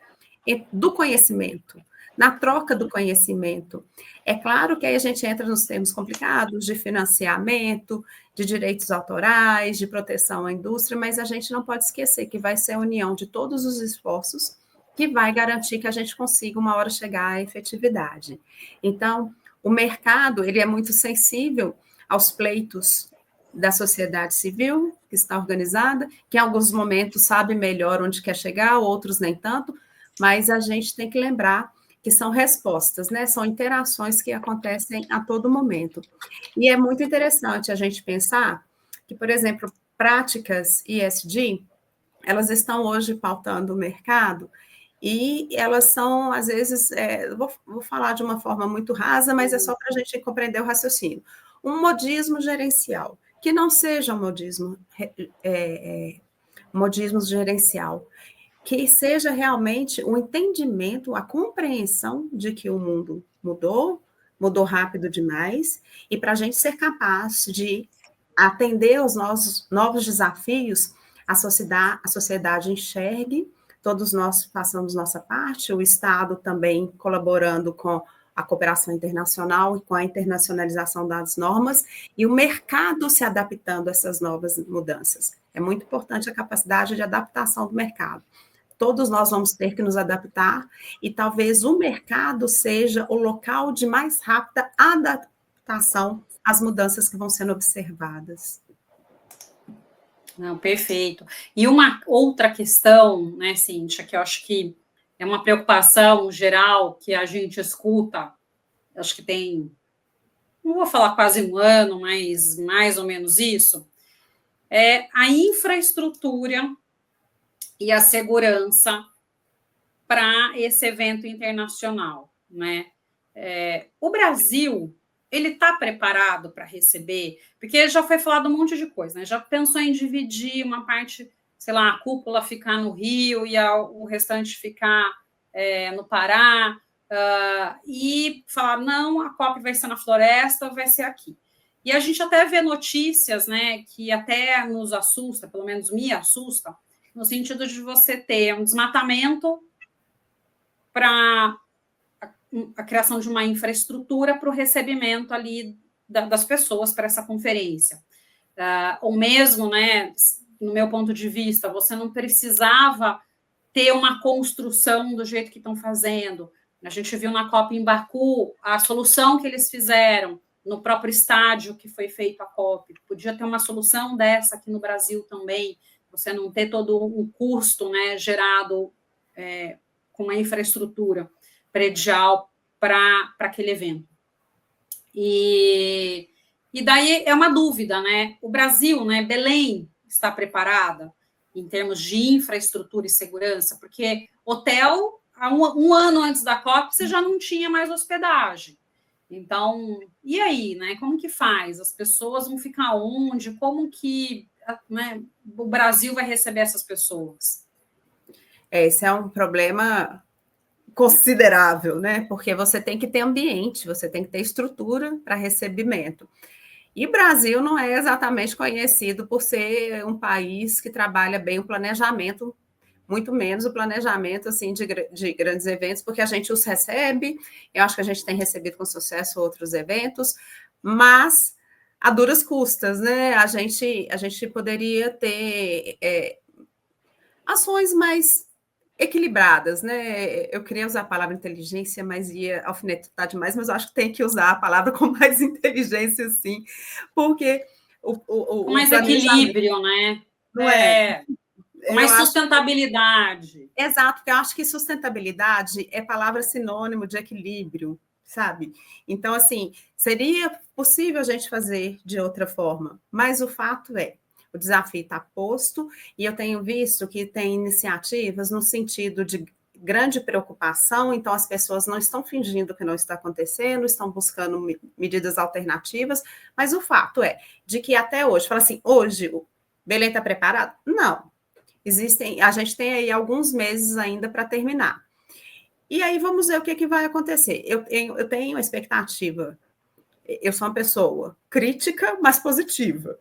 do conhecimento, na troca do conhecimento. É claro que aí a gente entra nos termos complicados de financiamento, de direitos autorais, de proteção à indústria, mas a gente não pode esquecer que vai ser a união de todos os esforços que vai garantir que a gente consiga uma hora chegar à efetividade. Então, o mercado, ele é muito sensível aos pleitos da sociedade civil, que está organizada, que em alguns momentos sabe melhor onde quer chegar, outros nem tanto, mas a gente tem que lembrar que são respostas, né? São interações que acontecem a todo momento. E é muito interessante a gente pensar que, por exemplo, práticas ESG, elas estão hoje pautando o mercado e elas são, às vezes, vou falar de uma forma muito rasa, mas é só para a gente compreender o raciocínio. Um modismo gerencial, que não seja um modismo gerencial, que seja realmente o entendimento, a compreensão de que o mundo mudou rápido demais, e para a gente ser capaz de atender aos novos desafios, a sociedade enxergue, todos nós façamos nossa parte, o Estado também colaborando com a cooperação internacional e com a internacionalização das normas, e o mercado se adaptando a essas novas mudanças. É muito importante a capacidade de adaptação do mercado. Todos nós vamos ter que nos adaptar, e talvez o mercado seja o local de mais rápida adaptação às mudanças que vão sendo observadas. Não, perfeito. E uma outra questão, né, Cíntia, que eu acho que é uma preocupação geral que a gente escuta, acho que tem, não vou falar quase um ano, mas mais ou menos isso, é a infraestrutura e a segurança para esse evento internacional, né? O Brasil, ele está preparado para receber? Porque já foi falado um monte de coisa, né? Já pensou em dividir uma parte, sei lá, a cúpula ficar no Rio e o restante ficar no Pará, e falar, não, a COP vai ser na floresta, vai ser aqui. E a gente até vê notícias, né, que até nos assusta, pelo menos me assusta, no sentido de você ter um desmatamento para a criação de uma infraestrutura para o recebimento ali das pessoas para essa conferência. ou mesmo, né, no meu ponto de vista, você não precisava ter uma construção do jeito que estão fazendo. A gente viu na Copa em Baku a solução que eles fizeram no próprio estádio que foi feito a COP. Podia ter uma solução dessa aqui no Brasil também, você não ter todo um custo, né, gerado com a infraestrutura predial para aquele evento. E daí é uma dúvida, né? O Brasil, né, Belém, está preparada em termos de infraestrutura e segurança? Porque hotel, há um ano antes da COP, você já não tinha mais hospedagem. Então, e aí, né? Como que faz? As pessoas vão ficar onde? Como que, né, o Brasil vai receber essas pessoas? Esse é um problema considerável, né? Porque você tem que ter ambiente, você tem que ter estrutura para recebimento. E o Brasil não é exatamente conhecido por ser um país que trabalha bem o planejamento, muito menos o planejamento assim, de grandes eventos, porque a gente os recebe, eu acho que a gente tem recebido com sucesso outros eventos, mas a duras custas, né? A gente poderia ter ações mais equilibradas, né? Eu queria usar a palavra inteligência, mas ia alfinetar demais, mas eu acho que tem que usar a palavra com mais inteligência, sim, porque com mais equilíbrio, né? Não é? Com mais sustentabilidade. Exato, porque eu acho que sustentabilidade é palavra sinônimo de equilíbrio, sabe? Então, assim, seria possível a gente fazer de outra forma, mas o fato é, o desafio está posto, e eu tenho visto que tem iniciativas no sentido de grande preocupação, então as pessoas não estão fingindo que não está acontecendo, estão buscando medidas alternativas, mas o fato é de que até hoje, fala assim, hoje o Belém está preparado? Não. A gente tem aí alguns meses ainda para terminar. E aí vamos ver o que vai acontecer. Eu tenho uma expectativa. Eu sou uma pessoa crítica, mas positiva.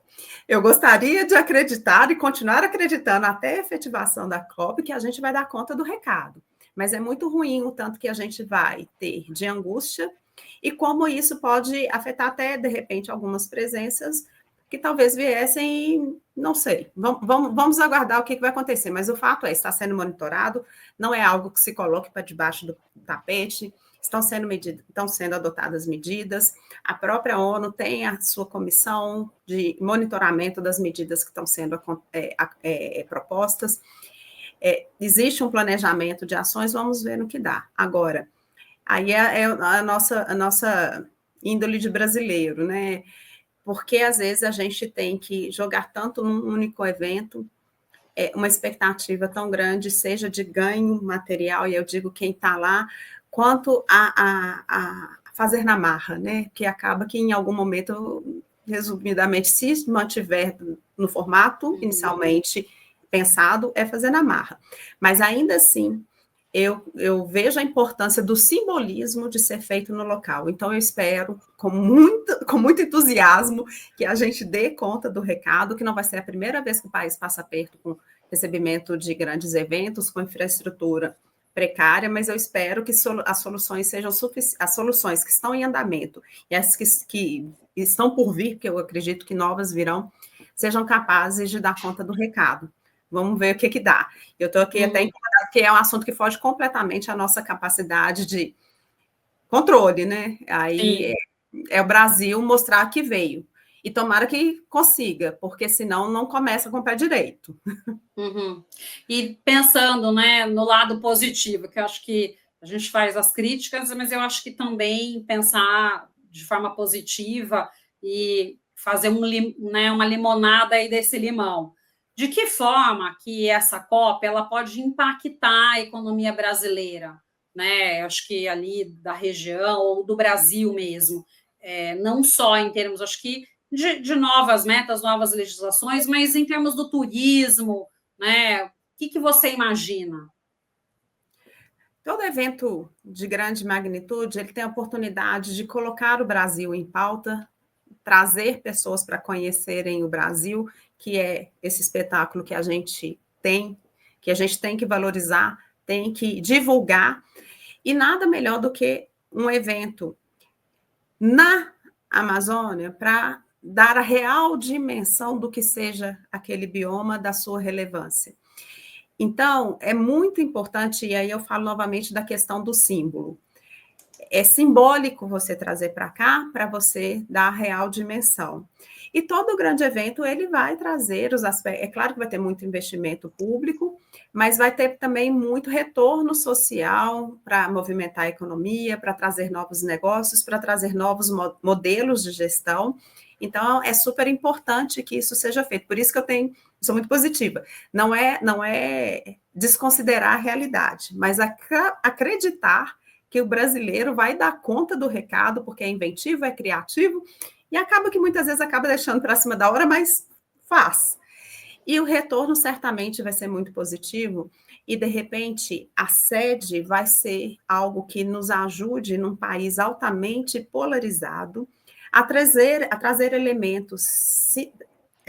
Eu gostaria de acreditar e continuar acreditando até a efetivação da COP que a gente vai dar conta do recado. Mas é muito ruim o tanto que a gente vai ter de angústia e como isso pode afetar até, de repente, algumas presenças que talvez viessem, não sei, vamos aguardar o que vai acontecer, mas o fato é, está sendo monitorado, não é algo que se coloque para debaixo do tapete, estão sendo adotadas medidas, a própria ONU tem a sua comissão de monitoramento das medidas que estão sendo propostas, existe um planejamento de ações, vamos ver no que dá. Agora, aí é a nossa índole de brasileiro, né? Porque às vezes a gente tem que jogar tanto num único evento, uma expectativa tão grande, seja de ganho material, e eu digo quem está lá, quanto a fazer na marra, né? Que acaba que em algum momento, resumidamente, se mantiver no formato inicialmente pensado, é fazer na marra. Mas ainda assim, eu vejo a importância do simbolismo de ser feito no local. Então, eu espero, com muito entusiasmo, que a gente dê conta do recado, que não vai ser a primeira vez que o país passa aperto com recebimento de grandes eventos, com infraestrutura precária, mas eu espero que as soluções sejam as soluções que estão em andamento e as que estão por vir, porque eu acredito que novas virão, sejam capazes de dar conta do recado. Vamos ver o que dá. Eu estou aqui até incomodada, que é um assunto que foge completamente à nossa capacidade de controle, né? Aí é o Brasil mostrar que veio. E tomara que consiga, porque senão não começa com o pé direito. Uhum. E pensando, né, no lado positivo, que eu acho que a gente faz as críticas, mas eu acho que também pensar de forma positiva e fazer uma limonada aí desse limão. De que forma que essa COP ela pode impactar a economia brasileira, né? Eu acho que ali da região ou do Brasil mesmo, não só em termos, acho que de novas metas, novas legislações, mas em termos do turismo, né? O que você imagina? Todo evento de grande magnitude, ele tem a oportunidade de colocar o Brasil em pauta, trazer pessoas para conhecerem o Brasil, que é esse espetáculo que a gente tem que valorizar, tem que divulgar, e nada melhor do que um evento na Amazônia para dar a real dimensão do que seja aquele bioma, da sua relevância. Então, é muito importante, e aí eu falo novamente da questão do símbolo. É simbólico você trazer para cá, para você dar a real dimensão. E todo grande evento, ele vai trazer os aspectos, é claro que vai ter muito investimento público, mas vai ter também muito retorno social para movimentar a economia, para trazer novos negócios, para trazer novos modelos de gestão. Então, é super importante que isso seja feito. Por isso que sou muito positiva. Não é desconsiderar a realidade, mas acreditar que o brasileiro vai dar conta do recado, porque é inventivo, é criativo, e acaba que muitas vezes acaba deixando para cima da hora, mas faz. E o retorno certamente vai ser muito positivo, e de repente a sede vai ser algo que nos ajude num país altamente polarizado a trazer elementos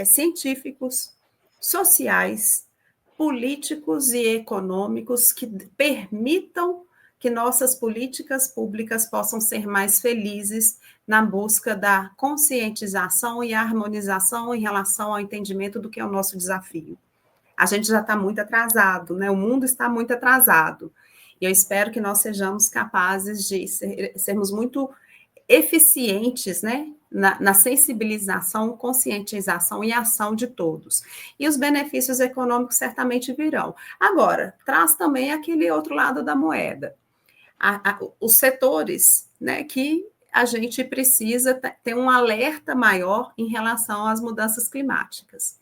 científicos, sociais, políticos e econômicos que permitam que nossas políticas públicas possam ser mais felizes na busca da conscientização e harmonização em relação ao entendimento do que é o nosso desafio. A gente já está muito atrasado, né? O mundo está muito atrasado. E eu espero que nós sejamos capazes de sermos muito eficientes, né? Na sensibilização, conscientização e ação de todos. E os benefícios econômicos certamente virão. Agora, traz também aquele outro lado da moeda. Os setores, né, que a gente precisa ter um alerta maior em relação às mudanças climáticas.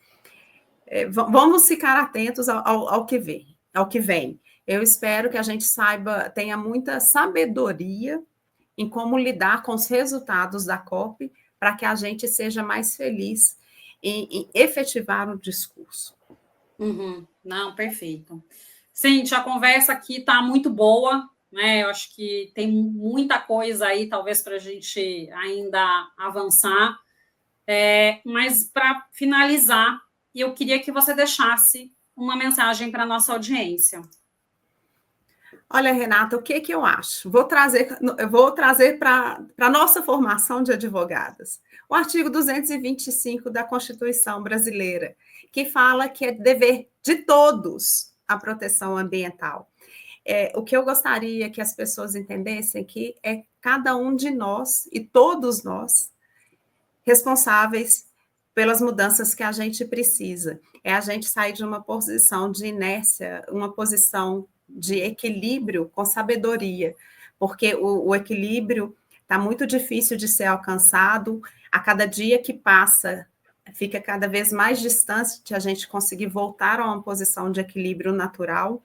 Vamos ficar atentos ao que vem. Eu espero que a gente tenha muita sabedoria em como lidar com os resultados da COP, para que a gente seja mais feliz em efetivar o discurso. Não, perfeito. Cíntia, a conversa aqui está muito boa, né? Eu acho que tem muita coisa aí, talvez, para a gente ainda avançar. Mas, para finalizar, eu queria que você deixasse uma mensagem para a nossa audiência. Olha, Renata, o que eu acho? Eu vou trazer para a nossa formação de advogadas o artigo 225 da Constituição Brasileira, que fala que é dever de todos a proteção ambiental. O que eu gostaria que as pessoas entendessem que é cada um de nós e todos nós responsáveis pelas mudanças que a gente precisa. É a gente sair de uma posição de inércia, uma posição de equilíbrio com sabedoria, porque o equilíbrio está muito difícil de ser alcançado, a cada dia que passa, fica cada vez mais distante de a gente conseguir voltar a uma posição de equilíbrio natural,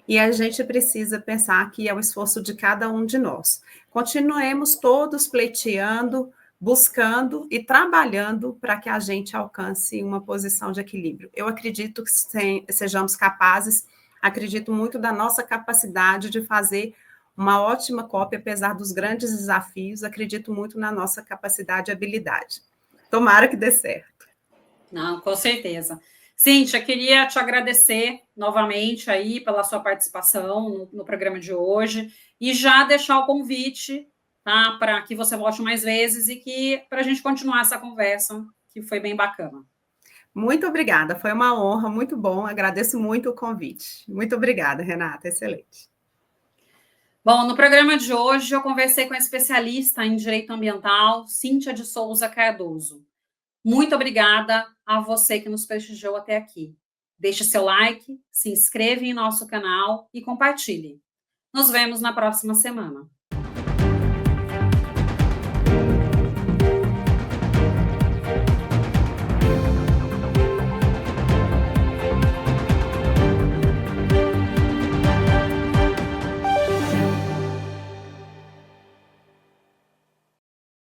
e a gente precisa pensar que é o esforço de cada um de nós. Continuemos todos pleiteando, buscando e trabalhando para que a gente alcance uma posição de equilíbrio. Eu acredito que sejamos capazes, acredito muito da nossa capacidade de fazer uma ótima COP, apesar dos grandes desafios, acredito muito na nossa capacidade e habilidade. Tomara que dê certo. Não, com certeza. Cíntia, queria te agradecer novamente aí pela sua participação no programa de hoje e já deixar o convite, tá, para que você volte mais vezes e que para a gente continuar essa conversa, que foi bem bacana. Muito obrigada, foi uma honra, muito bom, agradeço muito o convite. Muito obrigada, Renata, excelente. Bom, no programa de hoje eu conversei com a especialista em direito ambiental, Cíntia de Souza Cardoso. Muito obrigada a você que nos prestigiou até aqui. Deixe seu like, se inscreva em nosso canal e compartilhe. Nos vemos na próxima semana.